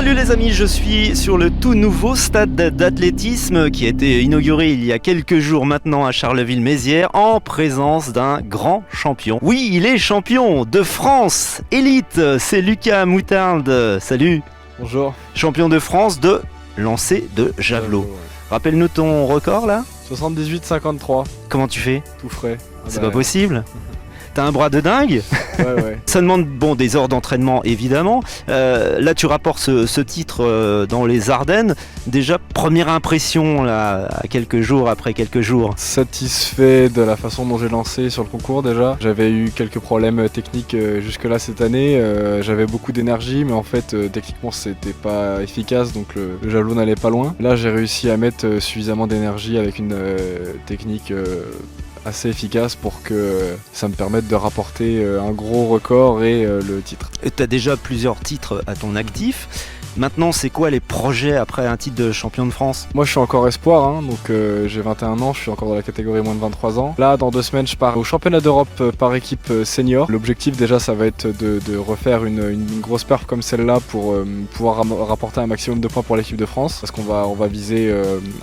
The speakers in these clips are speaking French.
Salut les amis, je suis sur le tout nouveau stade d'athlétisme qui a été inauguré il y a quelques jours maintenant à Charleville-Mézières en présence d'un grand champion. Oui, il est champion de France élite, c'est Lucas Moutarde. Salut. Bonjour. Champion de France de lancer de javelot. Rappelle-nous ton record là. 78-53. Comment tu fais? Tout frais. C'est pas possible. T'as un bras de dingue. Ouais. Ça demande des heures d'entraînement évidemment. Là tu rapportes ce titre dans les Ardennes. Déjà première impression là, après quelques jours. Satisfait de la façon dont j'ai lancé sur le concours déjà. J'avais eu quelques problèmes techniques jusque là cette année. J'avais beaucoup d'énergie mais en fait techniquement c'était pas efficace donc le javelot n'allait pas loin. Là j'ai réussi à mettre suffisamment d'énergie avec une technique assez efficace pour que ça me permette de rapporter un gros record et le titre. Tu as déjà plusieurs titres à ton actif. Maintenant, c'est quoi les projets après un titre de champion de France? Moi, je suis encore espoir, donc j'ai 21 ans, je suis encore dans la catégorie moins de 23 ans. Là, dans 2 semaines, je pars au championnat d'Europe par équipe senior. L'objectif, déjà, ça va être de refaire une grosse perf comme celle-là pour pouvoir rapporter un maximum de points pour l'équipe de France. Parce qu'on va viser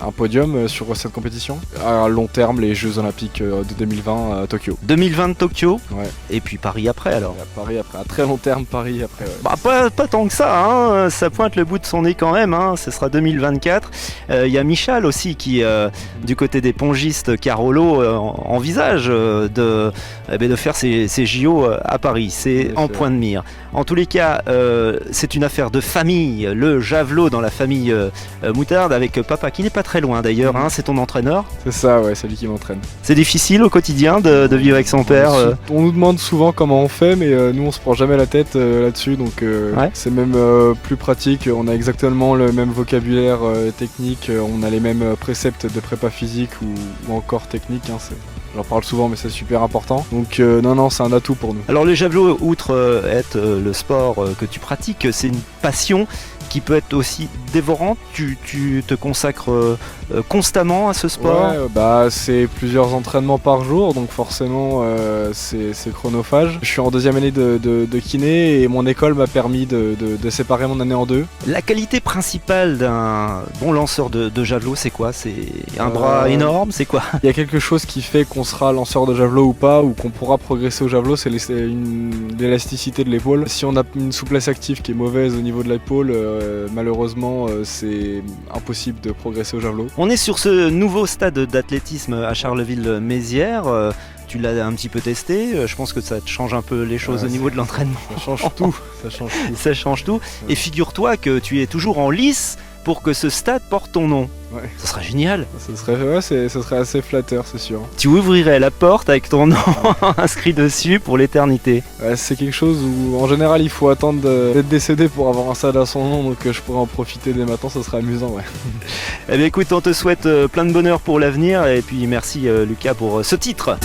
un podium sur cette compétition. À long terme, les Jeux Olympiques de 2020 à Tokyo. 2020 Tokyo. Ouais. Et puis Paris après alors. Paris après, à très long terme, Paris après. Ouais. Pas tant que ça, hein. Ça pointe le bout de son nez quand même, hein. Ce sera 2024. Il y a Michal aussi qui, du côté des pongistes Carolo, envisage de faire ses JO à Paris. C'est en point de mire. En tous les cas, c'est une affaire de famille. Le javelot dans la famille Moutarde avec papa qui n'est pas très loin d'ailleurs, hein. C'est ton entraîneur? C'est ça, ouais, c'est lui qui m'entraîne. C'est difficile au quotidien de vivre avec son père? On nous demande souvent comment on fait, mais nous on se prend jamais la tête là-dessus, donc c'est même plus pratique. On a exactement le même vocabulaire technique, on a les mêmes préceptes de prépa physique ou encore technique. J'en parle souvent, mais c'est super important. Donc non, c'est un atout pour nous. Alors le javelot, outre être le sport que tu pratiques, c'est une passion qui peut être aussi dévorante. Tu te consacres constamment à ce sport? Ouais, c'est plusieurs entraînements par jour, donc forcément c'est chronophage. Je suis en 2e année de kiné et mon école m'a permis de séparer mon année en 2. La qualité principale d'un bon lanceur de javelot, c'est quoi? C'est un bras énorme? C'est quoi? Il y a quelque chose qui fait qu'on sera lanceur de javelot ou pas, ou qu'on pourra progresser au javelot, c'est l'élasticité de l'épaule. Si on a une souplesse active qui est mauvaise au niveau de l'épaule, malheureusement c'est impossible de progresser au javelot. On est sur ce nouveau stade d'athlétisme à Charleville-Mézières. Tu l'as un petit peu testé, je pense que ça te change un peu les choses au niveau de l'entraînement. Ça change tout. Ça change tout. Et figure-toi que tu es toujours en lice pour que ce stade porte ton nom. Ouais. Ça serait génial. Ça serait assez flatteur, c'est sûr. Tu ouvrirais la porte avec ton nom inscrit dessus pour l'éternité. Ouais, c'est quelque chose où en général il faut attendre d'être décédé pour avoir un stade à son nom, donc je pourrais en profiter dès maintenant, ça serait amusant. Ouais. Eh bien écoute, on te souhaite plein de bonheur pour l'avenir et puis merci Lucas pour ce titre.